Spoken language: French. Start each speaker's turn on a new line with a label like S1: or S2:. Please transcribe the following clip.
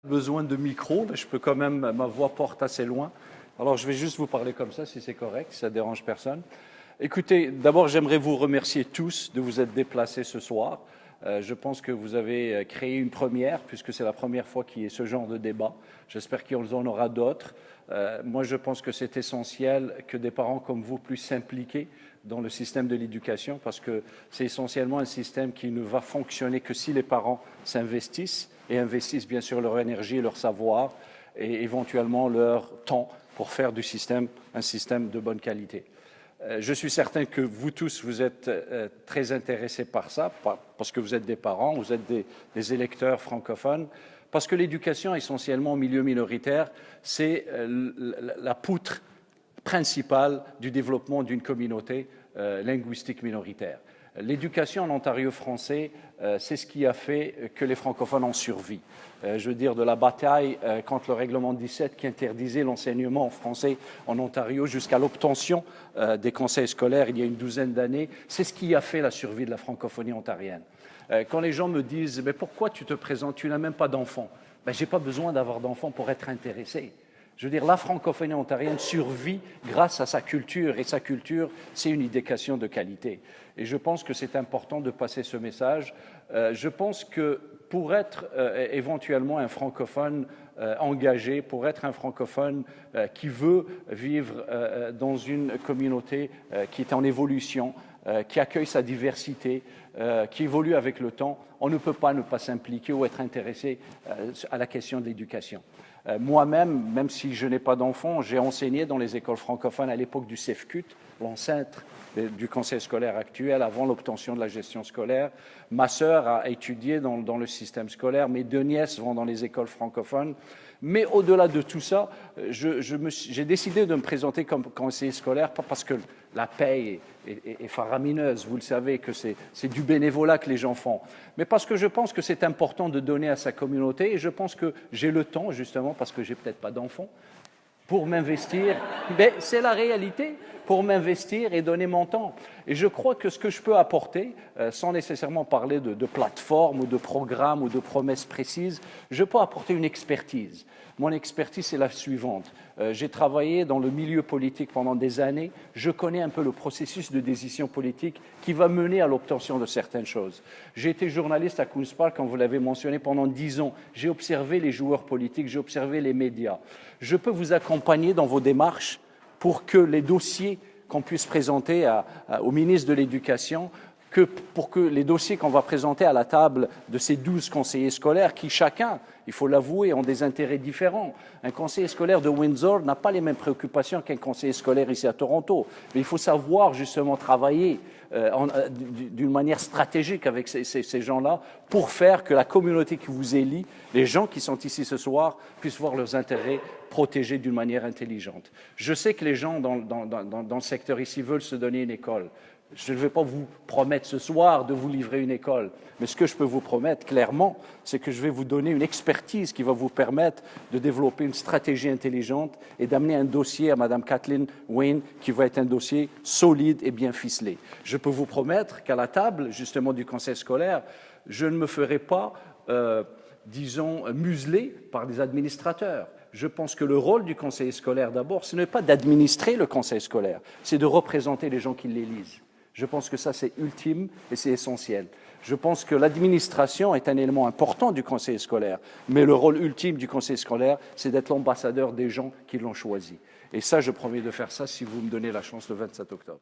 S1: Besoin de micro, mais je peux quand même, ma voix porte assez loin. Alors je vais juste vous parler comme ça, si c'est correct, si ça dérange personne. Écoutez, d'abord j'aimerais vous remercier tous de vous être déplacés ce soir. Je pense que vous avez créé une première, puisque c'est la première fois qu'il y ait ce genre de débat. J'espère qu'il y en aura d'autres. Moi, je pense que c'est essentiel que des parents comme vous puissent s'impliquer dans le système de l'éducation, parce que c'est essentiellement un système qui ne va fonctionner que si les parents s'investissent, et investissent bien sûr leur énergie, leur savoir, et éventuellement leur temps pour faire du système un système de bonne qualité. Je suis certain que vous tous, vous êtes très intéressés par ça, parce que vous êtes des parents, vous êtes des électeurs francophones, parce que l'éducation, essentiellement au milieu minoritaire, c'est la poutre principale du développement d'une communauté linguistique minoritaire. L'éducation en Ontario français, c'est ce qui a fait que les francophones ont survécu. Je veux dire, de la bataille contre le règlement 17 qui interdisait l'enseignement en français en Ontario jusqu'à l'obtention des conseils scolaires il y a une douzaine d'années, c'est ce qui a fait la survie de la francophonie ontarienne. Quand les gens me disent « mais pourquoi tu te présentes, tu n'as même pas d'enfants ?» Je n'ai pas besoin d'avoir d'enfants pour être intéressé. Je veux dire, la francophonie ontarienne survit grâce à sa culture, et sa culture, c'est une éducation de qualité. Et je pense que c'est important de passer ce message. Je pense que pour être éventuellement un francophone engagé, pour être un francophone qui veut vivre dans une communauté qui est en évolution, qui accueille sa diversité, qui évolue avec le temps, on ne peut pas ne pas s'impliquer ou être intéressé à la question de l'éducation. Moi-même, même si je n'ai pas d'enfants, j'ai enseigné dans les écoles francophones à l'époque du CEFCUT, l'ancêtre du conseil scolaire actuel, avant l'obtention de la gestion scolaire. Ma sœur a étudié dans le système scolaire, mes deux nièces vont dans les écoles francophones. Mais au-delà de tout ça, j'ai décidé de me présenter comme conseiller scolaire, pas parce que la paye est faramineuse, vous le savez, que c'est du bénévolat que les gens font, mais parce que je pense que c'est important de donner à sa communauté, et je pense que j'ai le temps, justement, parce que j'ai peut-être pas d'enfants, pour m'investir, mais c'est la réalité, pour m'investir et donner mon temps. Et je crois que ce que je peux apporter, sans nécessairement parler de plateforme ou de programme ou de promesses précises, je peux apporter une expertise. Mon expertise, c'est la suivante. J'ai travaillé dans le milieu politique pendant des années. Je connais un peu le processus de décision politique qui va mener à l'obtention de certaines choses. J'ai été journaliste à Queen's Park, comme vous l'avez mentionné, pendant 10 ans. J'ai observé les joueurs politiques, j'ai observé les médias. Je peux vous accompagner dans vos démarches pour que les dossiers qu'on puisse présenter au ministre de l'Éducation, pour que les dossiers qu'on va présenter à la table de ces 12 conseillers scolaires, qui chacun, il faut l'avouer, ont des intérêts différents. Un conseiller scolaire de Windsor n'a pas les mêmes préoccupations qu'un conseiller scolaire ici à Toronto. Mais il faut savoir justement travailler d'une manière stratégique avec ces gens-là pour faire que la communauté qui vous élit, les gens qui sont ici ce soir, puissent voir leurs intérêts protégés d'une manière intelligente. Je sais que les gens dans le secteur ici veulent se donner une école. Je ne vais pas vous promettre ce soir de vous livrer une école, mais ce que je peux vous promettre clairement, c'est que je vais vous donner une expertise qui va vous permettre de développer une stratégie intelligente et d'amener un dossier à Mme Kathleen Wayne qui va être un dossier solide et bien ficelé. Je peux vous promettre qu'à la table, justement, du conseil scolaire, je ne me ferai pas, disons, museler par des administrateurs. Je pense que le rôle du conseiller scolaire, d'abord, ce n'est pas d'administrer le conseil scolaire, c'est de représenter les gens qui l'élisent. Je pense que ça, c'est ultime et c'est essentiel. Je pense que l'administration est un élément important du conseil scolaire, mais le rôle ultime du conseil scolaire, c'est d'être l'ambassadeur des gens qui l'ont choisi. Et ça, je promets de faire ça si vous me donnez la chance le 27 octobre.